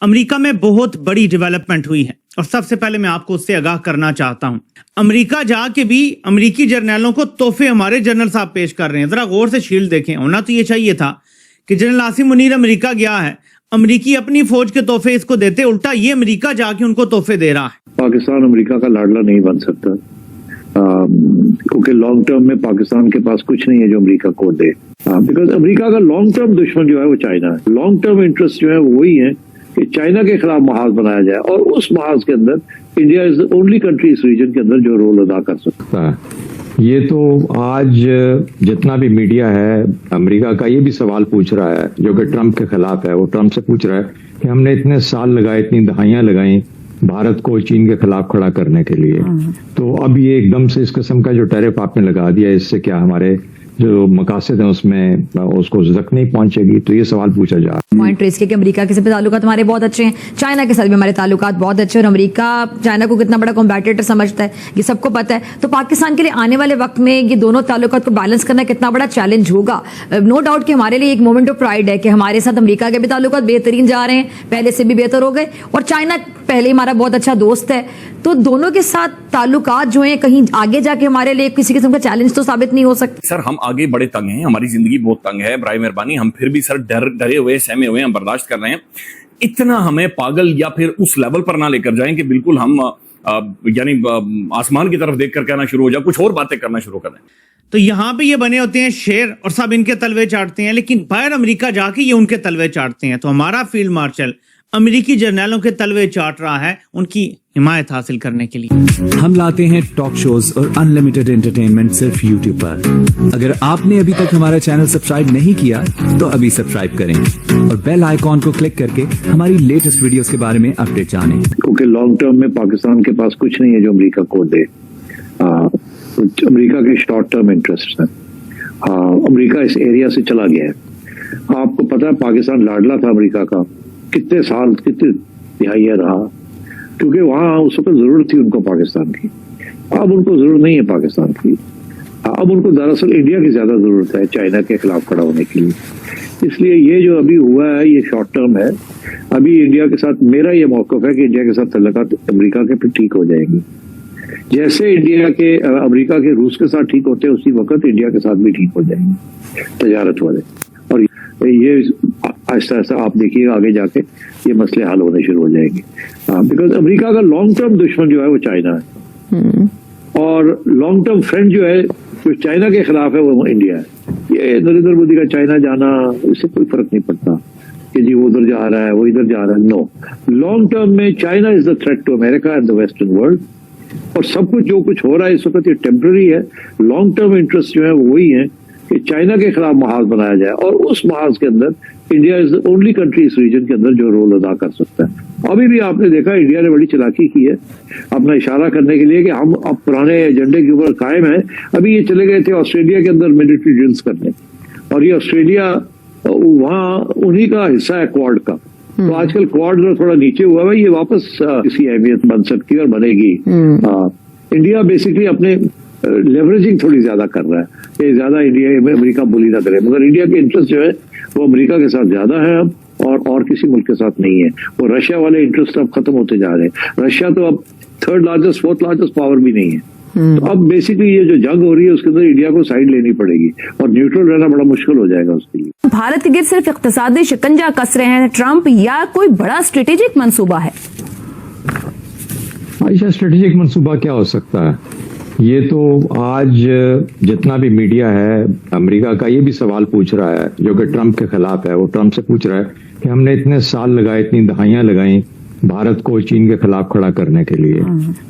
America में बहुत बड़ी डेवलपमेंट हुई है और सबसे पहले मैं आपको उससे आगाह करना चाहता हूं। अमेरिका जाके भी अमेरिकी जर्नलों को तोहफे हमारे जनरल साहब पेश कर रहे हैं। जरा गौर से शील्ड देखें। होना तो ये चाहिए था कि जनरल आसिम मुनीर अमेरिका गया है, अमेरिकी अपनी फौज के तोहफे इसको देते, उल्टा ये अमेरिका जाके उनको तोहफे दे रहा है। पाकिस्तान अमेरिका का लाडला नहीं बन सकता, क्योंकि लॉन्ग टर्म में पाकिस्तान के पास कुछ नहीं है जो अमेरिका को दे। बिकॉज अमेरिका का लॉन्ग टर्म दुश्मन जो है वो चाइना है। लॉन्ग टर्म इंटरेस्ट जो है वो वही है कि चाइना के खिलाफ महाज बनाया जाए, और उस महाज के अंदर India is the only country इस रीजन के अंदर जो रोल अदा कर सकता है। ये तो आज जितना भी मीडिया है अमेरिका का ये भी सवाल पूछ रहा है जो कि ट्रंप के खिलाफ है। वो ट्रंप से पूछ रहा है कि हमने इतने साल लगाए, इतनी दहाइयां लगाई भारत को चीन के खिलाफ खड़ा करने के लिए, तो अब ये एकदम से इस किस्म का जो टैरिफ आपने लगा दिया, इससे क्या हमारे जो मकासद हैं उसमें उसको ज़क नहीं पहुंचेगी? तो ये सवाल पूछा जा रहा है। पॉइंट रेस के अमेरिका के साथ ताल्लुकात हमारे बहुत अच्छे हैं, चाइना के साथ भी हमारे ताल्लुकात बहुत अच्छे हैं, और अमेरिका चाइना को कितना बड़ा कॉम्पिटिटर समझता है ये सबको पता है। तो पाकिस्तान के लिए आने वाले वक्त में ये दोनों ताल्लुकात को बैलेंस करना कितना बड़ा चैलेंज होगा। नो डाउट कि हमारे लिए एक मोमेंट ऑफ प्राइड है कि हमारे साथ अमेरिका के भी ताल्लुकात बेहतरीन जा रहे हैं, पहले से भी बेहतर हो गए, और चाइना पहले ही हमारा बहुत अच्छा दोस्त है। तो दोनों के साथ ताल्लुकात जो हैं कहीं आगे जाके हमारे लिए किसी किस्म का चैलेंज तो साबित नहीं हो सकते। सर हम आगे बड़े तंग हैं, हमारी जिंदगी बहुत तंग है, बराए मेहरबानी हम फिर भी सर डरे हुए सहमे हुए हम बर्दाश्त कर रहे हैं। इतना हमें पागल या फिर उस लेवल पर ना लेकर जाएं कि बिल्कुल हम यानी आसमान की तरफ देख कर कहना शुरू हो जाए, कुछ और बातें करना शुरू कर दें। तो यहाँ पे ये बने होते हैं शेर और सब इनके तलवे चाटते हैं, लेकिन बाहर अमेरिका जाके ये उनके तलवे चाटते हैं। तो हमारा फील्ड मार्शल अमेरिकी जर्नलों के तलवे चाट रहा है उनकी हिमायत हासिल करने के लिए। हम लाते हैं टॉक शोज और अनलिमिटेड एंटरटेनमेंट सिर्फ यूट्यूब पर। अगर आपने अभी तक हमारा चैनल सब्सक्राइब नहीं किया तो अभी सब्सक्राइब करें और बेल आइकॉन को क्लिक करके हमारी लेटेस्ट वीडियोस के बारे में अपडेट जानें। क्योंकि लॉन्ग टर्म में पाकिस्तान के पास कुछ नहीं है जो अमेरिका को दे। अमेरिका के शॉर्ट टर्म इंटरेस्ट है। अमेरिका इस एरिया से चला गया है। आपको पता है पाकिस्तान लाडला था अमेरिका का, कितने साल कितने दिहाइयां रहा, क्योंकि वहां उस वक्त जरूरत थी उनको पाकिस्तान की। अब उनको जरूरत नहीं है पाकिस्तान की, अब उनको दरअसल इंडिया की ज्यादा जरूरत है चाइना के खिलाफ खड़ा होने के लिए। इसलिए ये जो अभी हुआ है ये शॉर्ट टर्म है। अभी इंडिया के साथ मेरा ये मौक़िफ़ है कि इंडिया के साथ तल्लुकात अमेरिका के फिर ठीक हो जाएंगे। जैसे इंडिया के अमेरिका के रूस के साथ ठीक होते हैं उसी वक्त इंडिया के साथ भी ठीक हो जाएंगे तजारत वाले। और ये आहिस्ता आहिस्ता आप देखिएगा आगे जाके ये मसले हल होने शुरू हो जाएंगे। बिकॉज अमेरिका का लॉन्ग टर्म दुश्मन जो है वो चाइना है, और लॉन्ग टर्म फ्रेंड जो है जो चाइना के खिलाफ है वो इंडिया है। ये नरेंद्र मोदी का चाइना जाना इससे कोई फर्क नहीं पड़ता कि जी वो उधर जा रहा है वो इधर जा रहा है। नो, लॉन्ग टर्म में China is the threat to America and the western world, और सब कुछ जो कुछ हो रहा है इस वक्त ये टेम्पररी है। लॉन्ग टर्म इंटरेस्ट जो है वो वही है कि चाइना के खिलाफ महाज बनाया जाए, और उस महाज के अंदर India is the only country इस रीजन के अंदर जो रोल अदा कर सकता है। अभी भी आपने देखा इंडिया ने बड़ी चालाकी की है अपना इशारा करने के लिए कि हम अब पुराने एजेंडे के ऊपर कायम है। अभी ये चले गए थे ऑस्ट्रेलिया के अंदर मिलिट्री ड्रिल्स करने, और ये ऑस्ट्रेलिया वहाँ उन्हीं का हिस्सा है क्वाड का। तो आजकल क्वाड जो थोड़ा नीचे हुआ है ये वापस किसी अहमियत बन सकती है और बनेगी। इंडिया बेसिकली अपने लेवरेजिंग थोड़ी ज्यादा कर रहा है, ये ज्यादा इंडिया में अमेरिका बुली ना करे, मगर इंडिया के इंटरेस्ट जो है वो अमेरिका के साथ ज्यादा है अब, और किसी मुल्क के साथ नहीं है। वो रशिया वाले इंटरेस्ट अब खत्म होते जा रहे हैं। रशिया तो अब third largest fourth largest power भी नहीं है। तो अब बेसिकली ये जो जंग हो रही है उसके अंदर इंडिया को साइड लेनी पड़ेगी, और न्यूट्रल रहना बड़ा मुश्किल हो जाएगा उसके लिए। भारत के गिर सिर्फ इक्तिसादी शिकंजा कस रहे हैं ट्रंप, या कोई बड़ा स्ट्रेटेजिक मंसूबा है? आयशा, स्ट्रेटेजिक मंसूबा क्या हो सकता है? ये तो आज जितना भी मीडिया है अमेरिका का ये भी सवाल पूछ रहा है जो कि ट्रंप के खिलाफ है। वो ट्रंप से पूछ रहा है कि हमने इतने साल लगाए, इतनी दहाइयां लगाई भारत को चीन के खिलाफ खड़ा करने के लिए,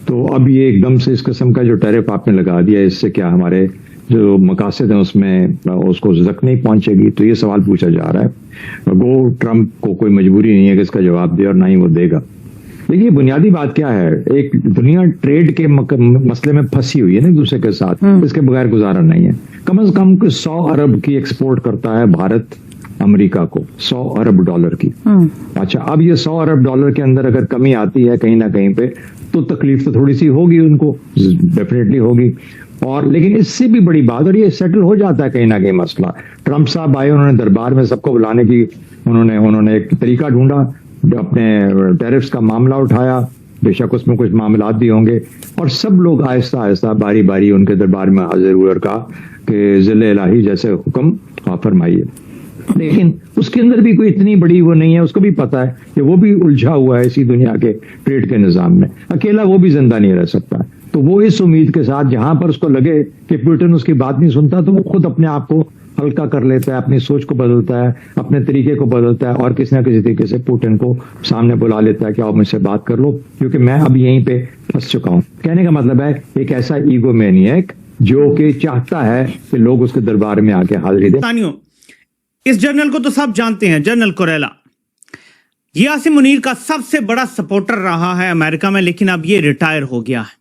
तो अब ये एकदम से इस किस्म का जो टैरिफ आपने लगा दिया, इससे क्या हमारे जो मकासद हैं उसमें उसको ज़क नहीं पहुंचेगी? तो ये सवाल पूछा जा रहा है। वो ट्रंप को कोई मजबूरी नहीं है कि इसका जवाब दे, और ना ही वो देगा। देखिए बुनियादी बात क्या है, एक दुनिया ट्रेड के मसले में फंसी हुई है ना एक दूसरे के साथ, इसके बगैर गुजारा नहीं है। कम से कम 100 अरब की एक्सपोर्ट करता है भारत अमेरिका को, 100 अरब डॉलर की। अच्छा, अब ये 100 अरब डॉलर के अंदर अगर कमी आती है कहीं ना कहीं पे तो तकलीफ तो थोड़ी सी होगी उनको, डेफिनेटली होगी। और लेकिन इससे भी बड़ी बात, और ये सेटल हो जाता है कहीं ना कहीं मसला। ट्रंप साहब आए, उन्होंने दरबार में सबको बुलाने की उन्होंने एक तरीका ढूंढा, अपने टैरिफ्स का मामला उठाया, बेशक उसमें कुछ मामलात भी होंगे, और सब लोग आहिस्ता आहिस्ता बारी बारी उनके दरबार में हाजिर हुए और कहा कि ज़िले इलाही जैसे हुक्म आप फरमाइए। लेकिन उसके अंदर भी कोई इतनी बड़ी वो नहीं है, उसको भी पता है कि वो भी उलझा हुआ है इसी दुनिया के ट्रेड के निज़ाम में, अकेला वो भी जिंदा नहीं रह सकता। तो वो इस उम्मीद के साथ जहां पर उसको लगे कि पुतिन उसकी बात नहीं सुनता, तो वो खुद अपने आप को हल्का कर लेता है, अपनी सोच को बदलता है, अपने तरीके को बदलता है, और किसी ना किसी तरीके से पुतिन को सामने बुला लेता है कि आओ मुझसे बात कर लो, क्योंकि मैं अब यहीं पे फंस चुका हूं। कहने का मतलब है एक ऐसा ईगो मैनिएक जो कि चाहता है कि लोग उसके दरबार में आके हाजिरी दें। सानियों, इस जनरल को तो सब जानते हैं, जनरल कुरेला। ये आसिम मुनीर का सबसे बड़ा सपोर्टर रहा है अमेरिका में, लेकिन अब ये रिटायर हो गया है।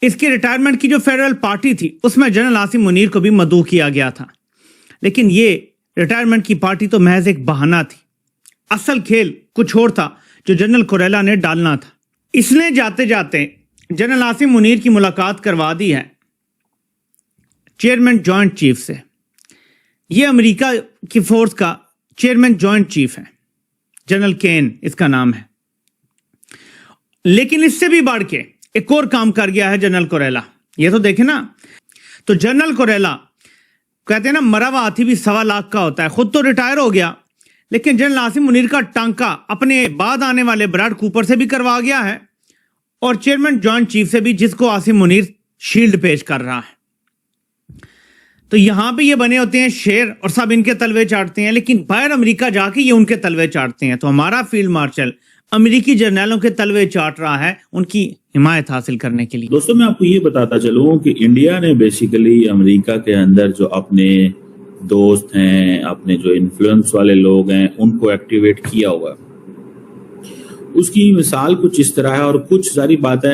इसकी रिटायरमेंट की जो फेडरल पार्टी थी उसमें जनरल आसिम मुनीर को भी मदऊ किया गया था, लेकिन ये रिटायरमेंट की पार्टी तो महज एक बहाना थी। असल खेल कुछ और था जो जनरल कुरेला ने डालना था। इसने जाते जाते जनरल आसिम मुनीर की मुलाकात करवा दी है चेयरमैन जॉइंट चीफ से। यह अमेरिका की फोर्स का चेयरमैन जॉइंट चीफ है, जनरल केन इसका नाम है। लेकिन इससे भी बढ़ के एक और काम कर गया है जनरल कुरेला। ये तो देखे ना, तो जनरल कुरेला कहते हैं ना, मरा हुआ हाथी भी 1.25 लाख का होता है। खुद तो रिटायर हो गया, लेकिन जनरल आसिम मुनीर का टांका अपने बाद आने वाले ब्रैड कूपर से भी करवा गया है, और चेयरमैन जॉइंट चीफ से भी, जिसको आसिम मुनीर शील्ड पेश कर रहा है। तो यहां पे ये बने होते हैं शेर और सब इनके तलवे चाटते हैं, लेकिन बाहर अमेरिका जाके ये उनके तलवे चाटते हैं। तो हमारा फील्ड मार्शल अमेरिकी जर्नलों के तलवे चाट रहा है उनकी हिमायत हासिल करने के लिए। दोस्तों, मैं आपको ये बताता चलूं कि इंडिया ने बेसिकली अमेरिका के अंदर जो अपने दोस्त हैं, अपने जो इन्फ्लुएंस वाले लोग हैं, उनको एक्टिवेट किया हुआ है। उसकी मिसाल कुछ इस तरह है, और कुछ सारी बातें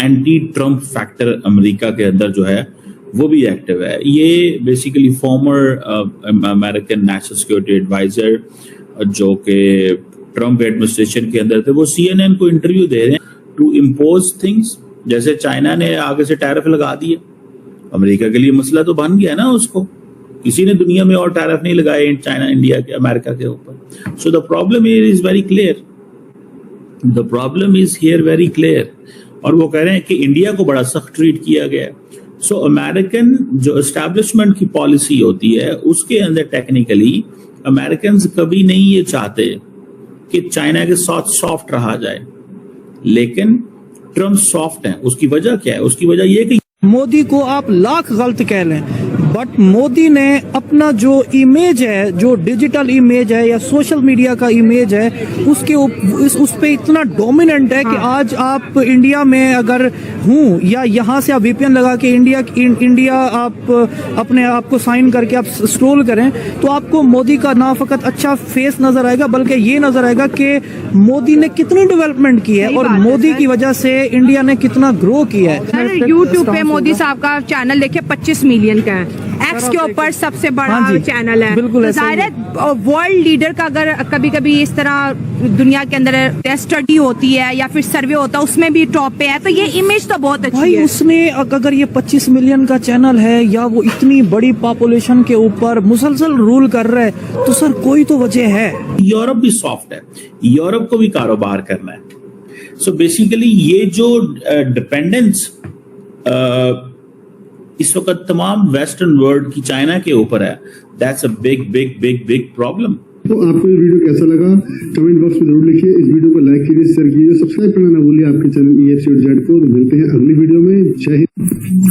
एंटी ट्रम्प फैक्टर अमेरिका के अंदर जो है वो भी एक्टिव है। ये basically former American national security advisor जो कि ट्रम्प एडमिनिस्ट्रेशन के अंदर थे, वो CNN को इंटरव्यू दे रहे हैं टू इम्पोज थिंग्स। जैसे चाइना ने आगे से टैरिफ लगा दिए, अमेरिका के लिए मसला तो बन गया ना, उसको किसी ने दुनिया में और टैरिफ नहीं लगाए चाइना इंडिया के अमेरिका के ऊपर। So the problem here is very clear, the problem is here very clear. और वो कह रहे हैं कि इंडिया को बड़ा सख्त ट्रीट किया गया। सो अमेरिकन जो एस्टैब्लिशमेंट की पॉलिसी होती है उसके अंदर टेक्निकली अमेरिकन कभी नहीं ये चाहते कि चाइना के साथ सॉफ्ट रहा जाए, लेकिन ट्रम्प सॉफ्ट है। उसकी वजह क्या है? उसकी वजह यह कि मोदी को आप लाख गलत कह लें, बट मोदी ने अपना जो इमेज है, जो डिजिटल इमेज है या सोशल मीडिया का इमेज है, उसके उस पे इतना डोमिनेंट है कि आज आप इंडिया में अगर हूं या यहाँ से आप VPN लगा के इंडिया आप अपने आप को साइन करके आप स्क्रॉल करें, तो आपको मोदी का ना फकत अच्छा फेस नजर आएगा, बल्कि ये नजर आएगा कि मोदी ने कितनी डेवलपमेंट की है और मोदी की वजह से इंडिया ने कितना ग्रो किया है। यूट्यूब पे मोदी साहब का चैनल देखिए 25 मिलियन का है, एक्स के ऊपर सबसे बड़ा चैनल है। बिल्कुल जाहिर है वर्ल्ड लीडर का अगर कभी कभी इस तरह दुनिया के अंदर स्टडी होती है या फिर सर्वे होता है, उसमें भी टॉप पे है, तो ये इमेज तो बहुत अच्छी है। उसने अगर ये 25 मिलियन का चैनल है या वो इतनी बड़ी पॉपुलेशन के ऊपर मुसलसल रूल कर रहा है, तो सर कोई तो वजह है। यूरोप भी सॉफ्ट है, यूरोप को भी कारोबार करना है। सो बेसिकली ये जो डिपेंडेंस इस वक्त तमाम वेस्टर्न वर्ल्ड की चाइना के ऊपर है, that's a big big big big problem. तो आपको ये वीडियो कैसा लगा कमेंट बॉक्स में जरूर लिखिए। इस वीडियो को लाइक कीजिए, शेयर कीजिए, सब्सक्राइब करना ना भूलिए आपके चैनल EFC और जेड को। मिलते हैं अगली वीडियो में। जय हिंद।